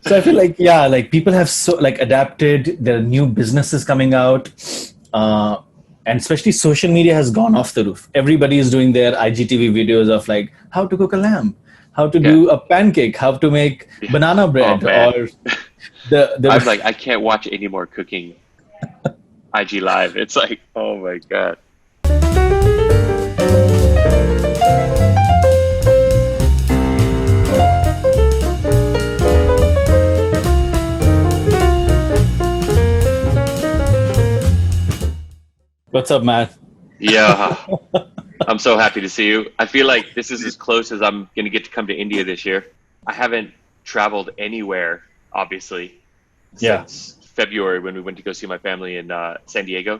So I feel like, yeah, like people have so like adapted. There are new businesses coming out, and especially social media has gone off the roof. Everybody is doing their IGTV videos of like how to cook a lamb, how to Yeah. do a pancake, how to make banana Oh bread, man. or the I'm like, I can't watch any more cooking IG live. It's like, oh my God. What's up, Matt? Yeah. I'm so happy to see you. I feel like this is as close as I'm going to get to come to India this year. I haven't traveled anywhere, obviously, Yeah, since February when we went to go see my family in San Diego.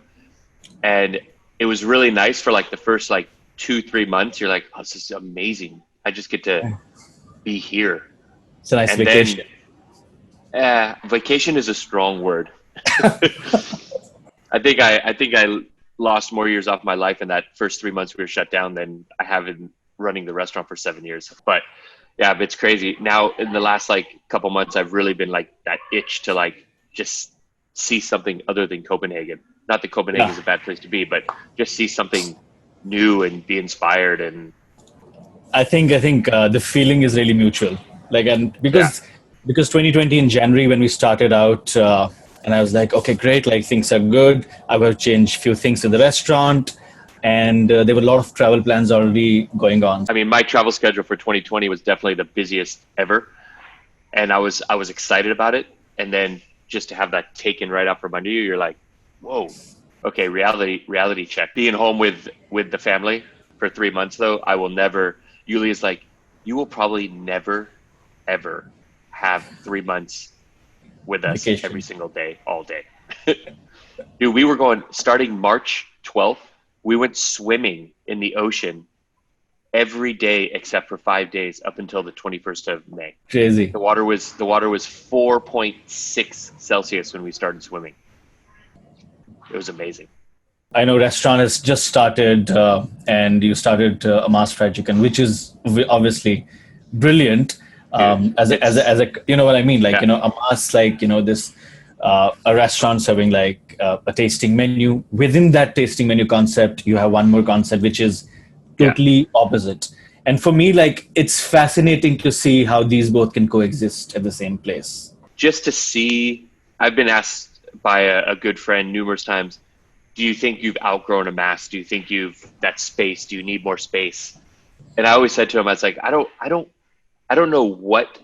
And it was really nice for like the first like 2-3 months. You're like, oh, this is amazing. I just get to be here. it's a nice And vacation. then vacation is a strong word. I think I lost more years off my life in that first 3 months we were shut down than I have in running the restaurant for 7 years. But yeah, it's crazy. Now in the last like couple months, I've really been like that itch to like just see something other than Copenhagen. Not that Copenhagen Yeah, is a bad place to be, but just see something new and be inspired. And I think the feeling is really mutual. Like, and yeah, because 2020 in January when we started out, and I was like, okay, great, like things are good. I will change a few things in the restaurant, and there were a lot of travel plans already going on. I mean, my travel schedule for 2020 was definitely the busiest ever, and I was excited about it. And then just to have that taken right out from under you, you're like, whoa, okay, reality check. Being home with the family for 3 months though, I will never. Yulia's like, you will probably never ever have 3 months with us every Vacation. single day, all day. Dude, we were going starting March 12th. We went swimming in the ocean every day except for 5 days up until the 21st of May. Crazy. The water was 4.6 Celsius when we started swimming. It was amazing. I know restaurant has just started, and you started AMASS fried chicken, which is obviously brilliant. Dude, As a you know what I mean, like yeah, AMASS, like this a restaurant serving like a tasting menu. Within that tasting menu concept, you have one more concept which is yeah. totally opposite. And for me, like it's fascinating to see how these both can coexist at the same place. Just to see, I've been asked by a good friend numerous times, do you think you've outgrown AMASS? Do you think that space? Do you need more space? And I always said to him, I was like, I don't know what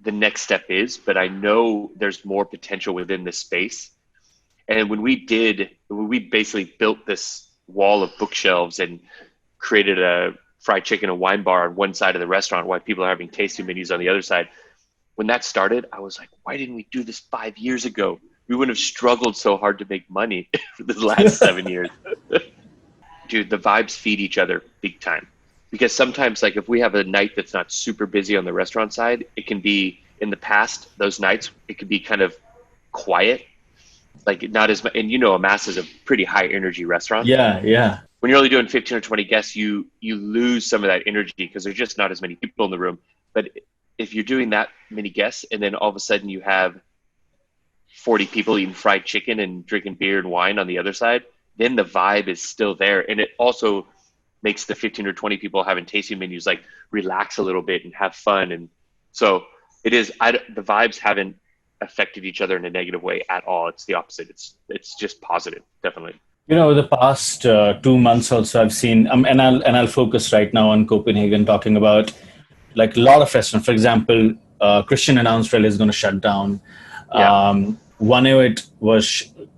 the next step is, but I know there's more potential within this space. And when we basically built this wall of bookshelves and created a fried chicken and wine bar on one side of the restaurant while people are having tasting menus on the other side. When that started, I was like, why didn't we do this 5 years ago? We wouldn't have struggled so hard to make money for the last 7 years. Dude, the vibes feed each other big time. Because sometimes, like if we have a night that's not super busy on the restaurant side, it can be in the past, those nights, it could be kind of quiet. Like not as much, and AMASS is a pretty high energy restaurant. Yeah, yeah. When you're only doing 15 or 20 guests, you lose some of that energy because there's just not as many people in the room. But if you're doing that many guests and then all of a sudden you have 40 people eating fried chicken and drinking beer and wine on the other side, then the vibe is still there. And it also makes the 15 or 20 people having tasting menus like relax a little bit and have fun. And so it is, the vibes haven't affected each other in a negative way at all. It's the opposite. It's just positive, definitely. The past 2 months also I've seen, and I'll focus right now on Copenhagen, talking about like a lot of restaurants. For example, Christian announced is going to shut down. Yeah. One of it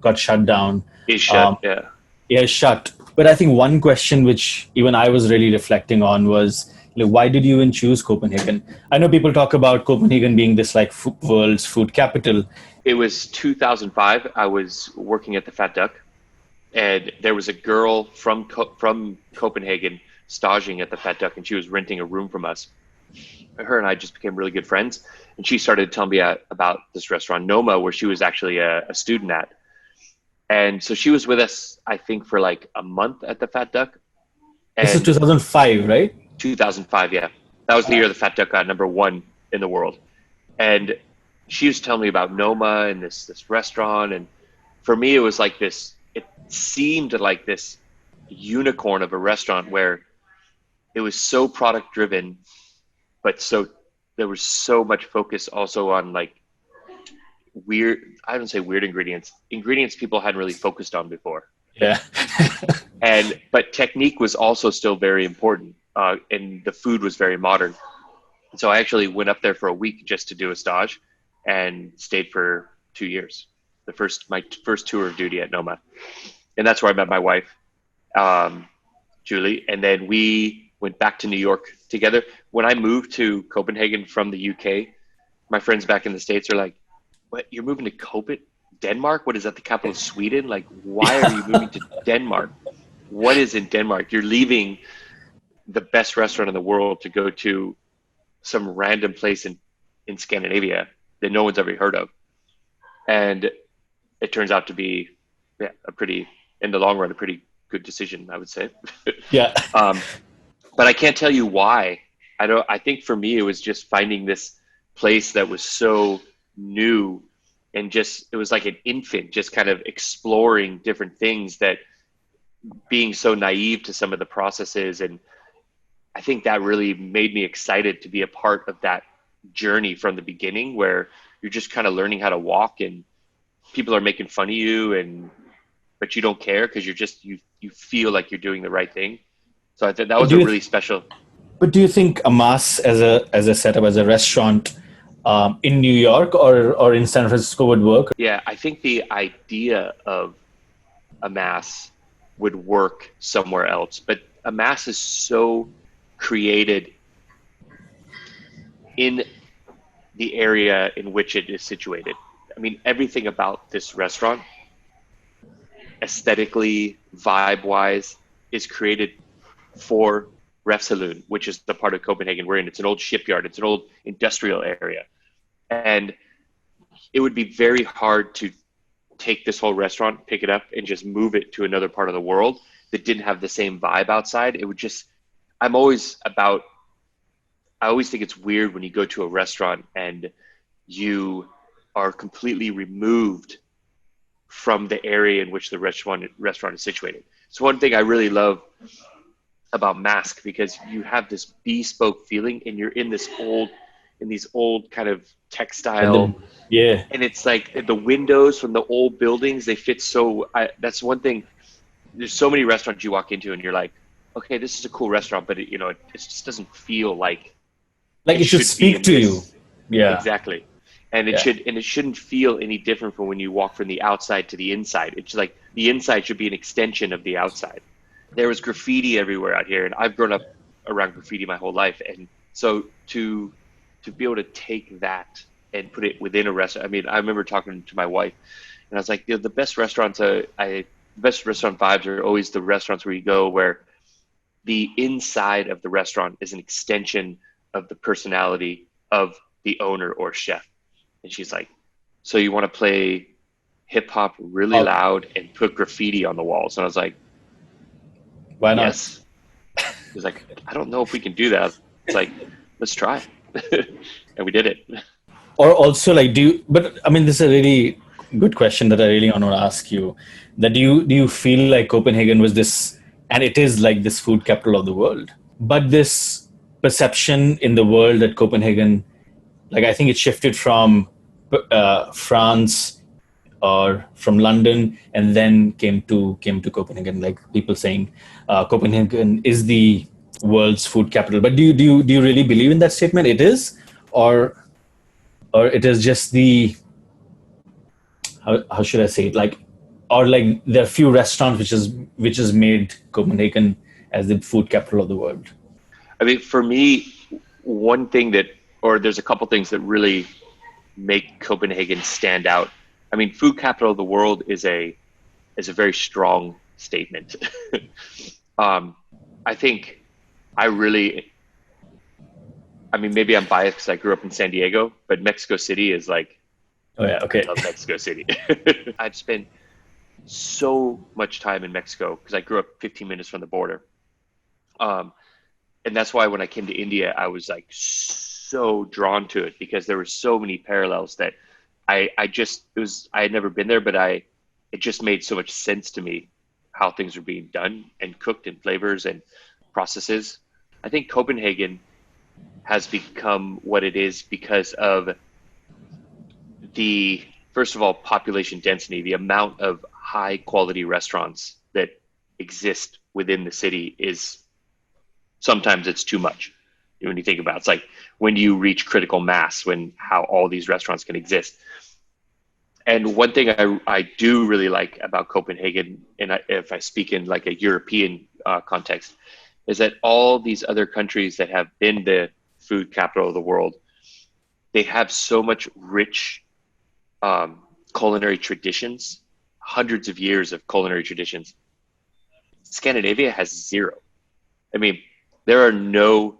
got shut down. Is shut. Yeah. Yeah, it's shut. But I think one question which even I was really reflecting on was, why did you even choose Copenhagen? I know people talk about Copenhagen being this like world's food capital. It was 2005. I was working at the Fat Duck, and there was a girl from Copenhagen staging at the Fat Duck, and she was renting a room from us. Her and I just became really good friends, and she started telling me about this restaurant, Noma, where she was actually a student at. And so she was with us, I think, for like a month at the Fat Duck. And This is 2005, right? 2005, yeah. That was the year the Fat Duck got #1 in the world. And she was telling me about Noma and this restaurant, and for me it was like this. It seemed like this unicorn of a restaurant where it was so product driven, but so there was so much focus also on like weird. I don't say weird ingredients people hadn't really focused on before. Yeah. And but technique was also still very important, and the food was very modern. So I actually went up there for a week just to do a stage, and stayed for 2 years. My first tour of duty at Noma, and that's where I met my wife, Julie, and then we went back to New York together. When I moved to Copenhagen from the UK, my friends back in the States are like, "What? You're moving to Denmark? What is that? The capital of Sweden? Like, why are you moving to Denmark? What is in Denmark? You're leaving the best restaurant in the world to go to some random place in Scandinavia that no one's ever heard of." And it turns out to be, yeah, in the long run, a pretty good decision, I would say. Yeah. But I can't tell you why. I think for me, it was just finding this place that was so new, and just, it was like an infant, just kind of exploring different things, that being so naive to some of the processes. And I think that really made me excited to be a part of that journey from the beginning, where you're just kind of learning how to walk, and people are making fun of you, but you don't care because you feel like you're doing the right thing. So I think that was a really special. But do you think AMASS as a setup, as a restaurant in New York or in San Francisco would work? Yeah, I think the idea of AMASS would work somewhere else, but AMASS is so created in the area in which it is situated. I mean, everything about this restaurant, aesthetically, vibe-wise, is created for Refsaloon, which is the part of Copenhagen we're in. It's an old shipyard. It's an old industrial area. And it would be very hard to take this whole restaurant, pick it up, and just move it to another part of the world that didn't have the same vibe outside. It would just, I always think it's weird when you go to a restaurant and you are completely removed from the area in which the restaurant is situated. So one thing I really love about Masque, because you have this bespoke feeling, and you're in these old kind of textile, yeah, and it's like the windows from the old buildings, they fit so. That's one thing. There's so many restaurants you walk into and you're like, okay, this is a cool restaurant, but it just doesn't feel like it should speak to you. Yeah, exactly. And it shouldn't feel any different from when you walk from the outside to the inside. It's like the inside should be an extension of the outside. There was graffiti everywhere out here, and I've grown up around graffiti my whole life. And so to be able to take that and put it within a restaurant. I mean, I remember talking to my wife, and I was like, the best restaurant vibes are always the restaurants where you go where the inside of the restaurant is an extension of the personality of the owner or chef. And she's like, so you want to play hip hop really loud and put graffiti on the walls? And I was like, why not? Yes. She's like, I don't know if we can do that. It's like, let's try. And we did it. Or also but I mean, this is a really good question that I really want to ask you. That do you feel like Copenhagen was this, and it is like this food capital of the world, but this perception in the world that Copenhagen, like, I think it shifted from France or from London, and then came to Copenhagen, like people saying Copenhagen is the world's food capital. But do you really believe in that statement? It is, or it is just the, how should I say it, like, or like there are few restaurants which has made Copenhagen as the food capital of the world? I mean, for me, one thing there's a couple things that really make Copenhagen stand out. I mean, food capital of the world is a very strong statement. I think maybe I'm biased because I grew up in San Diego, but Mexico City is like, oh yeah, okay. I love Mexico City. I've spent so much time in Mexico because I grew up 15 minutes from the border. And that's why when I came to India, I was like so drawn to it because there were so many parallels that I had never been there, but it just made so much sense to me how things were being done and cooked and flavors and processes. I think Copenhagen has become what it is because of the, first of all, population density, the amount of high quality restaurants that exist within the city is sometimes it's too much. When you think about it, it's like when you reach critical mass, when how all these restaurants can exist. And one thing I do really like about Copenhagen, and if I speak in like a European context, is that all these other countries that have been the food capital of the world, they have so much rich culinary traditions, hundreds of years of culinary traditions. Scandinavia has zero. I mean, there are no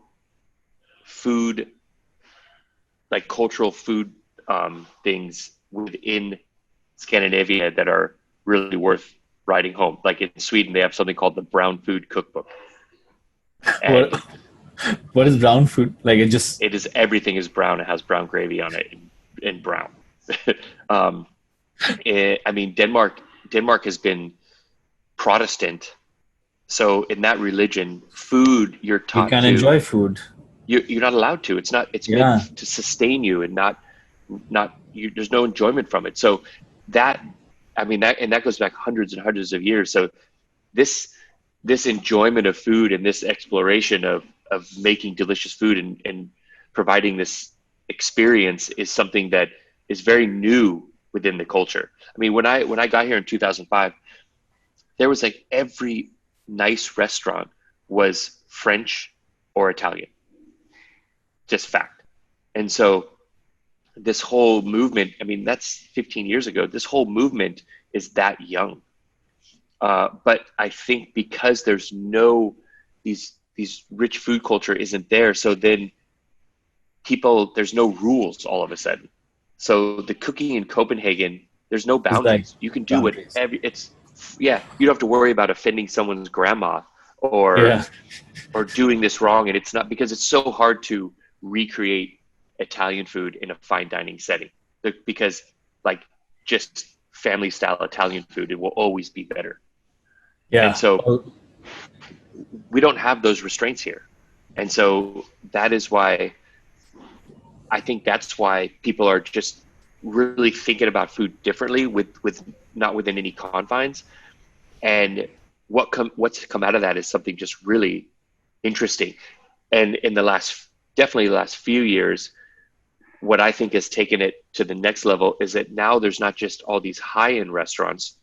food, like cultural food things within Scandinavia that are really worth writing home. Like in Sweden, they have something called the Brown Food Cookbook. And what is brown food? Like it is everything is brown. It has brown gravy on it and brown. I mean, Denmark has been Protestant. So in that religion, food, you're taught you can to enjoy food. You're not allowed to. It's meant to sustain you and not there's no enjoyment from it. So that goes back hundreds and hundreds of years. So this enjoyment of food and this exploration of making delicious food and providing this experience is something that is very new within the culture. I mean, when I got here in 2005, there was like every nice restaurant was French or Italian. Just fact. And so this whole movement, I mean, that's 15 years ago. This whole movement is that young. But I think because there's these rich food culture isn't there. So then there's no rules all of a sudden. So the cooking in Copenhagen, there's no boundaries. You can do whatever. You don't have to worry about offending someone's grandma or doing this wrong. And it's not, because it's so hard to recreate Italian food in a fine dining setting, because like just family style Italian food, it will always be better. And so we don't have those restraints here. And so that is why I think that's why people are just really thinking about food differently with not within any confines. And what's come out of that is something just really interesting. And in definitely the last few years, what I think has taken it to the next level is that now there's not just all these high-end restaurants.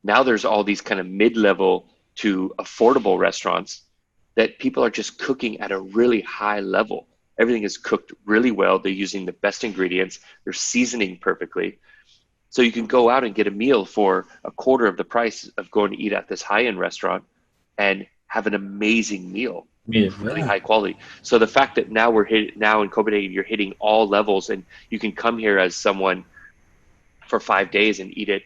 Now there's all these kind of mid-level to affordable restaurants that people are just cooking at a really high level. Everything is cooked really well. They're using the best ingredients. They're seasoning perfectly. So you can go out and get a meal for a quarter of the price of going to eat at this high-end restaurant and have an amazing meal. Really high quality. So the fact that now now in Copenhagen, you're hitting all levels, and you can come here as someone for 5 days and eat at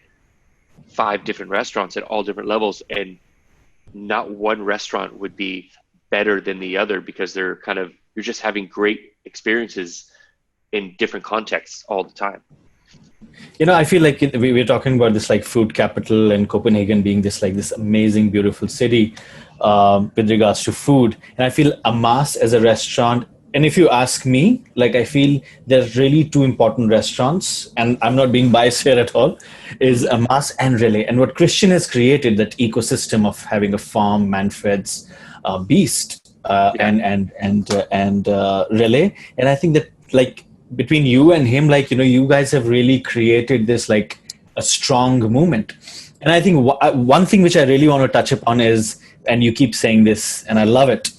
5 different restaurants at all different levels, and not one restaurant would be better than the other, because you're just having great experiences in different contexts all the time. I feel like we're talking about this like food capital and Copenhagen being this amazing, beautiful city with regards to food. And I feel AMASS as a restaurant, and if you ask me, like I feel there's really 2 important restaurants, and I'm not being biased here at all, is AMASS and Relais. And what Christian has created, that ecosystem of having a farm, man-feds, beast, and Relais. And I think that like between you and him, like, you guys have really created this like a strong movement. And I think one thing which I really want to touch upon is, and you keep saying this, and I love it,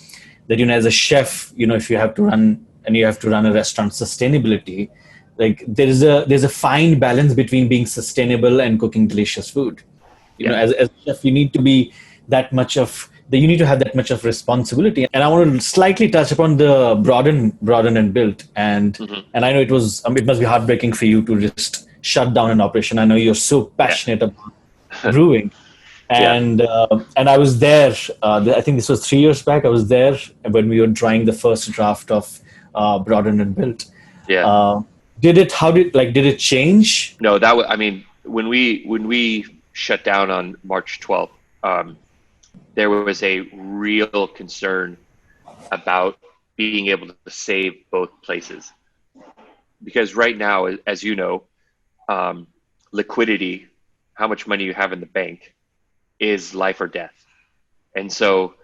that, as a chef, if you have to run a restaurant, sustainability, like there's a fine balance between being sustainable and cooking delicious food. As a chef, you need to be you need to have that much of responsibility. And I want to slightly touch upon the broaden and build. And and I know it must be heartbreaking for you to just shut down an operation. I know you're so passionate about brewing. And I was there. I think this was 3 years back. I was there when we were trying the first draft of broadened and built. Yeah. Did it change? No, I mean, when we shut down on March 12th, there was a real concern about being able to save both places. Because right now, as you know, liquidity, how much money you have in the bank, is life or death. And so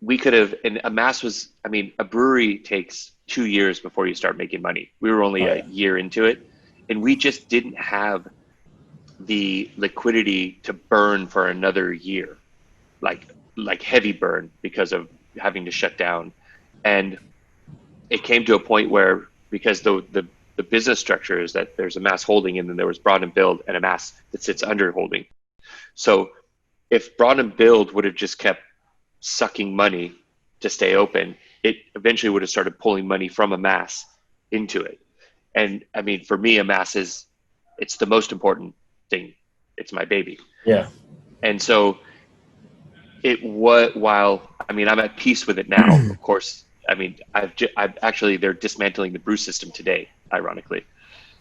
we could have, and AMASS was, I mean, a brewery takes 2 years before you start making money. We were only a year into it, and we just didn't have the liquidity to burn for another year, like heavy burn, because of having to shut down. And it came to a point where, because the business structure is that there's AMASS holding, and then there was Broad and Build and AMASS that sits under holding. So if Broad and Build would have just kept sucking money to stay open, it eventually would have started pulling money from AMASS into it. And I mean, for me, AMASS it's the most important thing. It's my baby. Yeah. And so while I mean, I'm at peace with it now, of course. I mean, I've actually, they're dismantling the brew system today, ironically,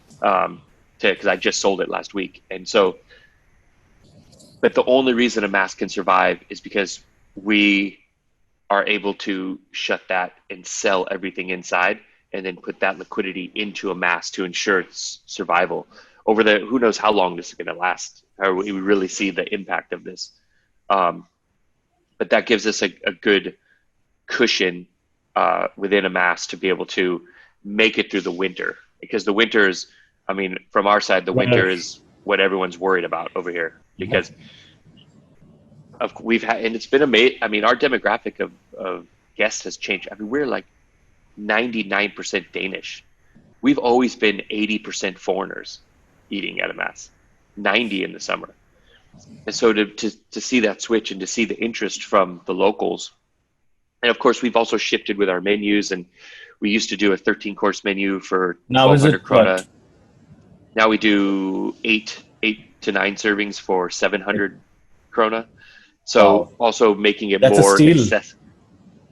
because I just sold it last week. And so, but the only reason AMASS can survive is because we are able to shut that and sell everything inside, and then put that liquidity into AMASS to ensure its survival over who knows how long this is going to last, how we really see the impact of this. But that gives us a good cushion within AMASS to be able to make it through the winter, because the winter is, I mean, from our side, the winter is what everyone's worried about over here, because we've had, and it's been amazing. I mean, our demographic of guests has changed. I mean, we're like 99% Danish. We've always been 80% foreigners eating at AMASS, 90 in the summer. And so to see that switch and to see the interest from the locals. And of course, we've also shifted with our menus, and we used to do a 13-course menu for 1,200 krona. Now we do 8 to 9 servings for 700 krona. So also making it more accessible.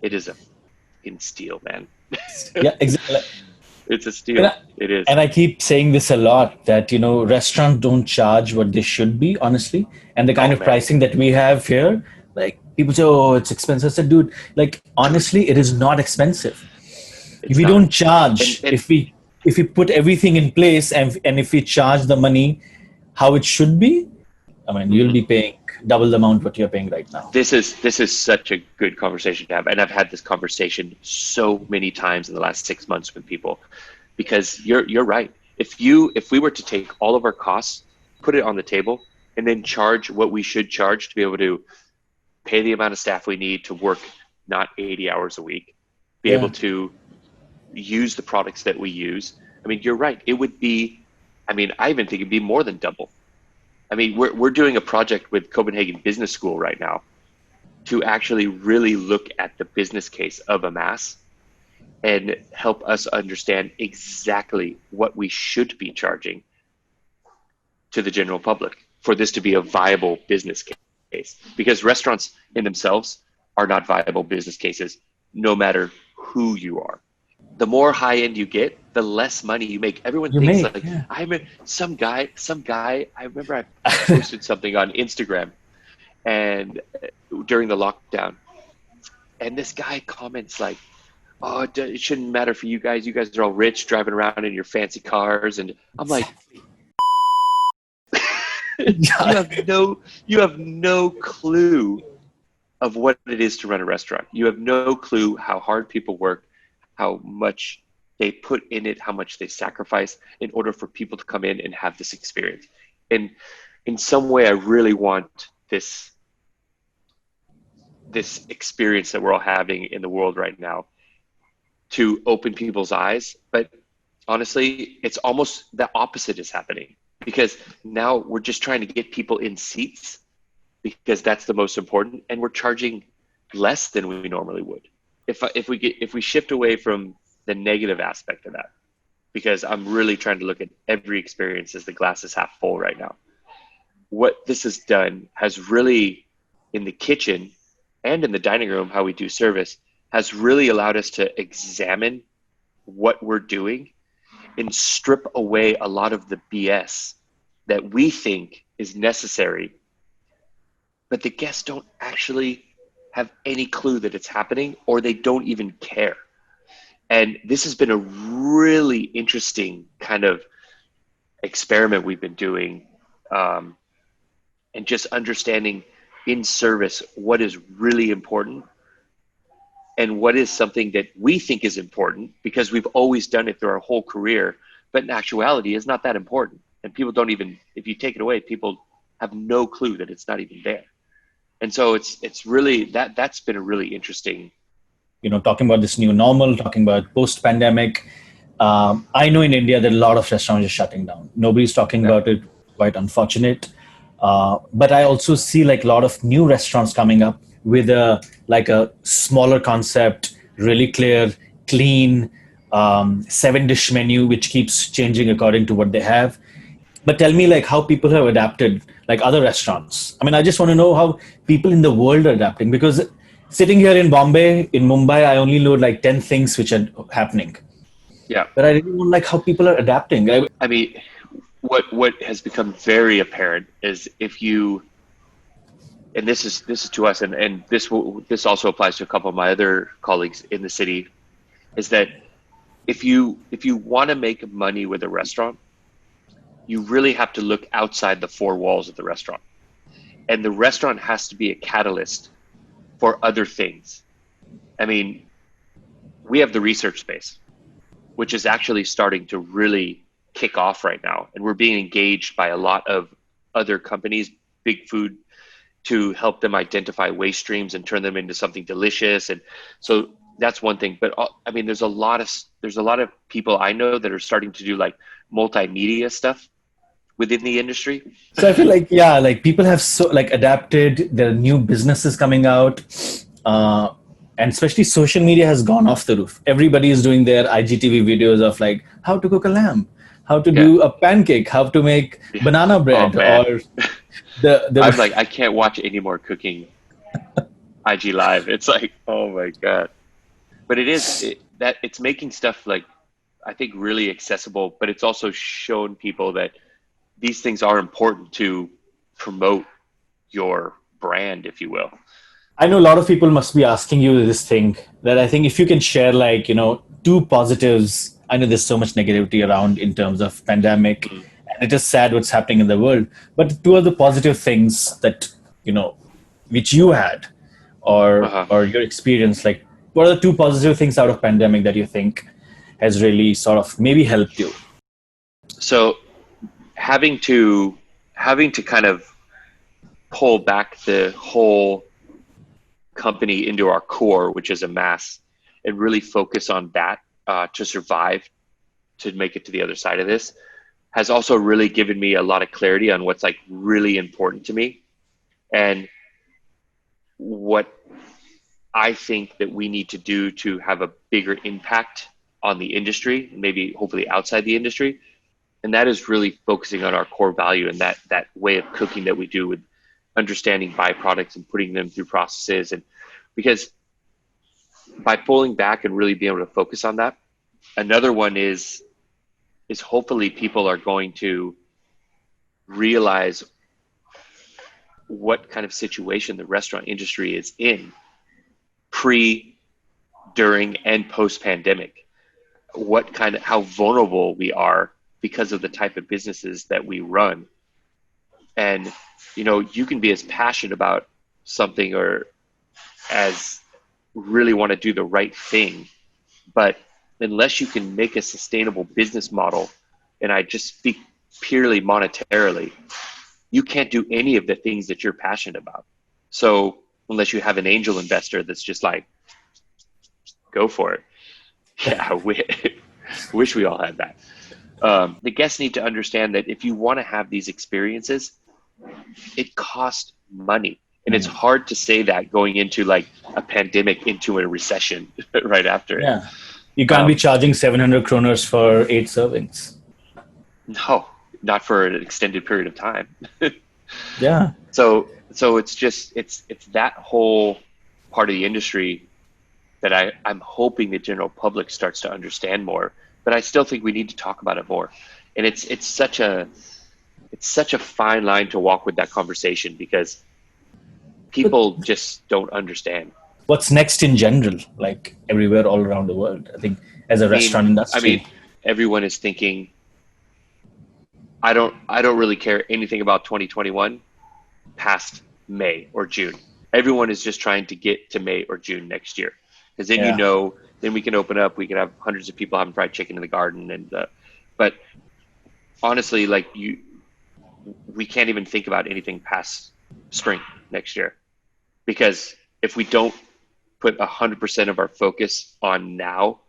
It is a fucking steal, man. Yeah, exactly. It's a steal. It is. And I keep saying this a lot, that, you know, restaurants don't charge what they should be, honestly. And the kind of pricing that we have here, like, people say, oh, it's expensive. I said, dude, like, honestly, it is not expensive. If we don't charge, if we put everything in place, and if we charge the money how it should be, I mean, you'll be paying double the amount what you're paying right now. This is such a good conversation to have, and I've had this conversation so many times in the last 6 months with people, because you're right. If we were to take all of our costs, put it on the table, and then charge what we should charge to be able to pay the amount of staff we need to work not 80 hours a week, be able to use the products that we use. I mean, you're right. It would be, I mean, I even think it'd be more than double. I mean, we're doing a project with Copenhagen Business School right now to actually really look at the business case of AMASS and help us understand exactly what we should be charging to the general public for this to be a viable business case. Because restaurants in themselves are not viable business cases, no matter who you are. The more high end you get, the less money you make. Everyone thinks I remember some guy, I remember I posted something on Instagram and during the lockdown, and this guy comments like, oh, it shouldn't matter for you guys. You guys are all rich, driving around in your fancy cars. And I'm like, you have no clue of what it is to run a restaurant. You have no clue how hard people work, how much they put in it, how much they sacrifice in order for people to come in and have this experience. And in some way, I really want this experience that we're all having in the world right now to open people's eyes. But honestly, it's almost the opposite is happening, because now we're just trying to get people in seats, because that's the most important, and we're charging less than we normally would. If we shift away from the negative aspect of that, because I'm really trying to look at every experience as the glass is half full right now. What this has done has really, in the kitchen and in the dining room, how we do service, has really allowed us to examine what we're doing and strip away a lot of the BS that we think is necessary, but the guests don't actually have any clue that it's happening, or they don't even care. And this has been a really interesting kind of experiment we've been doing, and just understanding in service what is really important and what is something that we think is important because we've always done it through our whole career, but in actuality is not that important. And people don't even, if you take it away, people have no clue that it's not even there. And so it's really, that's been a really interesting. Talking about this new normal, talking about post-pandemic. I know in India that a lot of restaurants are shutting down. Nobody's talking about it. Quite unfortunate. But I also see like a lot of new restaurants coming up with a smaller concept, really clear, clean, 7-dish menu, which keeps changing according to what they have. But tell me like how people have adapted, like other restaurants. I mean, I just want to know how people in the world are adapting, because sitting here in Bombay, in Mumbai, I only know like 10 things which are happening. Yeah. But I really want like how people are adapting. I mean, what has become very apparent is if you, and this is to us, and this also applies to a couple of my other colleagues in the city, is that if you want to make money with a restaurant, you really have to look outside the four walls of the restaurant. And the restaurant has to be a catalyst for other things. I mean, we have the research space, which is actually starting to really kick off right now. And we're being engaged by a lot of other companies, big food, to help them identify waste streams and turn them into something delicious. And so that's one thing. But I mean, there's a lot of people I know that are starting to do like multimedia stuff within the industry. So I feel like, yeah, like people have so like adapted. There are new businesses coming out, and especially social media has gone off the roof. Everybody is doing their IGTV videos of like how to cook a lamb, how to do a pancake, how to make banana bread, or I'm like, I can't watch any more cooking IG live. It's like, oh my God. But it's making stuff like, I think, really accessible, but it's also shown people that these things are important to promote your brand, if you will. I know a lot of people must be asking you this thing that I think if you can share like, two positives. I know there's so much negativity around in terms of pandemic, and it is sad what's happening in the world, but two of the positive things that, which you had or your experience, like what are the two positive things out of pandemic that you think has really sort of maybe helped you? So having to kind of pull back the whole company into our core, which is AMASS, and really focus on that to survive, to make it to the other side of this, has also really given me a lot of clarity on what's like really important to me and what I think that we need to do to have a bigger impact on the industry, maybe hopefully outside the industry. And that is really focusing on our core value and that way of cooking that we do with understanding byproducts and putting them through processes. And because by pulling back and really being able to focus on that, another one is hopefully people are going to realize what kind of situation the restaurant industry is in pre, during, and post-pandemic. How vulnerable we are because of the type of businesses that we run. And, you can be as passionate about something or as really want to do the right thing, but unless you can make a sustainable business model, and I just speak purely monetarily, you can't do any of the things that you're passionate about. So unless you have an angel investor that's just like, go for it. Yeah, wish we all had that. The guests need to understand that if you want to have these experiences, it costs money. And it's hard to say that going into like a pandemic, into a recession right after it. Yeah. You can't be charging 700 kroners for 8 servings. No, not for an extended period of time. Yeah. So it's just, it's that whole part of the industry that I'm hoping the general public starts to understand more. But I still think we need to talk about it more. And it's such a fine line to walk with that conversation, because people just don't understand. What's next in general, like everywhere all around the world? I think as a restaurant industry. Everyone is thinking, I don't really care anything about 2021 past May or June. Everyone is just trying to get to May or June next year, because then then we can open up. We can have hundreds of people having fried chicken in the garden, and but honestly, like we can't even think about anything past spring next year, because if we don't put 100% of our focus on now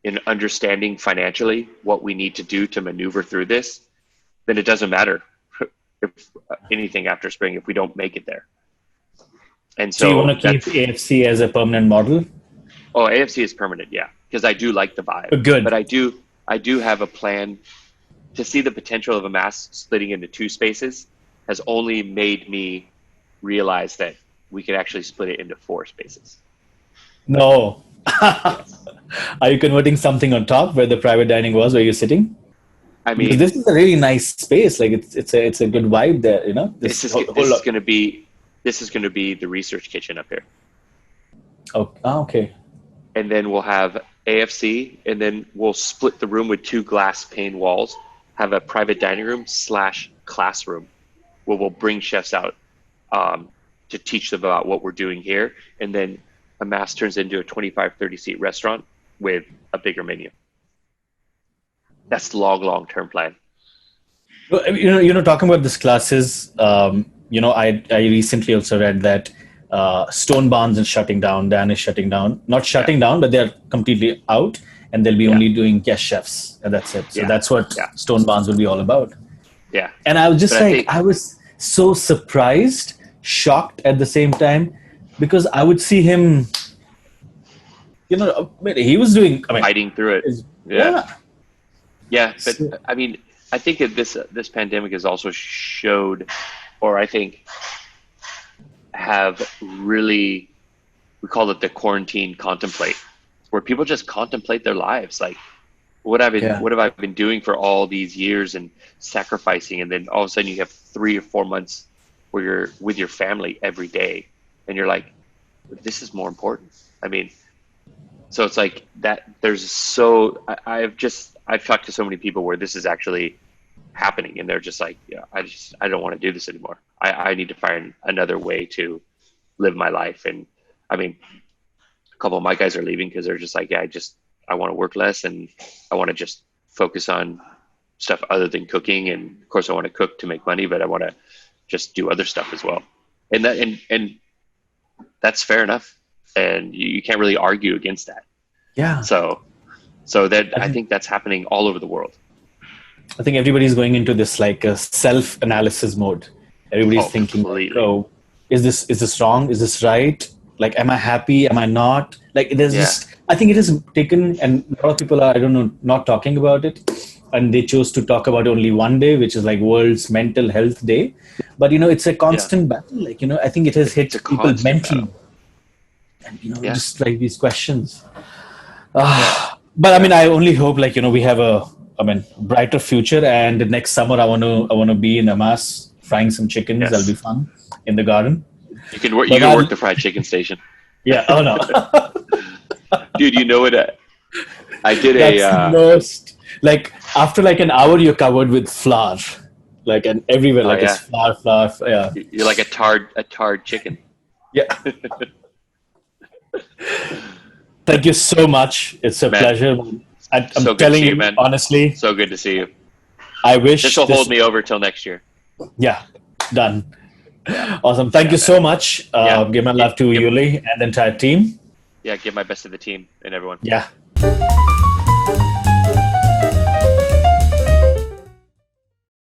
in understanding financially what we need to do to maneuver through this, then it doesn't matter if anything after spring if we don't make it there. And so you want to keep AFC as a permanent model? Oh, AFC is permanent, yeah, because I do like the vibe. Good. But I do have a plan to see the potential of AMASS splitting into two spaces has only made me realize that we could actually split it into 4 spaces. No. Are you converting something on top where the private dining was, where you're sitting? I mean, because this is a really nice space. Like it's a good vibe there, you know. This is going to be the research kitchen up here. Oh, okay. And then we'll have AFC, and then we'll split the room with 2 glass pane walls, have a private dining room / classroom where we'll bring chefs out to teach them about what we're doing here. And then AMASS turns into a 25, 30 seat restaurant with a bigger menu. That's the long-term plan. Well, talking about these classes, I recently also read that Stone Barns is shutting down, Dan is shutting down. Not shutting down, but they're completely out, and they'll be only doing guest chefs, and that's it. So that's what Stone Barns will be all about. Yeah. And I was just I was so surprised, shocked at the same time, because I would see him, he was doing... fighting through it. Yeah, but I mean, I think that this pandemic has also showed, or I think have really, we call it the quarantine contemplate, where people just contemplate their lives. Like, what have I been doing for all these years and sacrificing? And then all of a sudden you have 3 or 4 months where you're with your family every day, and you're like, this is more important. I mean, so it's like that. I've talked to so many people where this is actually happening, and they're just like, I don't want to do this anymore. I need to find another way to live my life. And I mean, a couple of my guys are leaving because they're just like, I want to work less, and I want to just focus on stuff other than cooking. And of course I want to cook to make money, but I want to just do other stuff as well. And that's fair enough. And you can't really argue against that. Yeah. So that I think that's happening all over the world. I think everybody's going into this like a self-analysis mode. Everybody's thinking, oh, is this wrong? Is this right? Like, am I happy? Am I not? Like, there's just, I think it is taken, and a lot of people are, not talking about it. And they chose to talk about only one day, which is like World's Mental Health Day. But, it's a constant battle. Like, I think it has hit people mentally. Battle. And, just like these questions. But I mean, I only hope we have a brighter future. And next summer, I want to be in AMASS frying some chickens. Yes. That'll be fun in the garden. You can work the fried chicken station. Yeah. Oh no, dude. You know what? I did That's most like after like an hour, you're covered with flour, and everywhere it's flour. Yeah. You're like a tarred chicken. Yeah. Thank you so much. It's a pleasure. I'm so telling you, man. Honestly. So good to see you. I wish this will hold me over till next year. Yeah, done. Awesome. Thank you so much. Give my love to Yuli and the entire team. Yeah, give my best to the team and everyone. Yeah.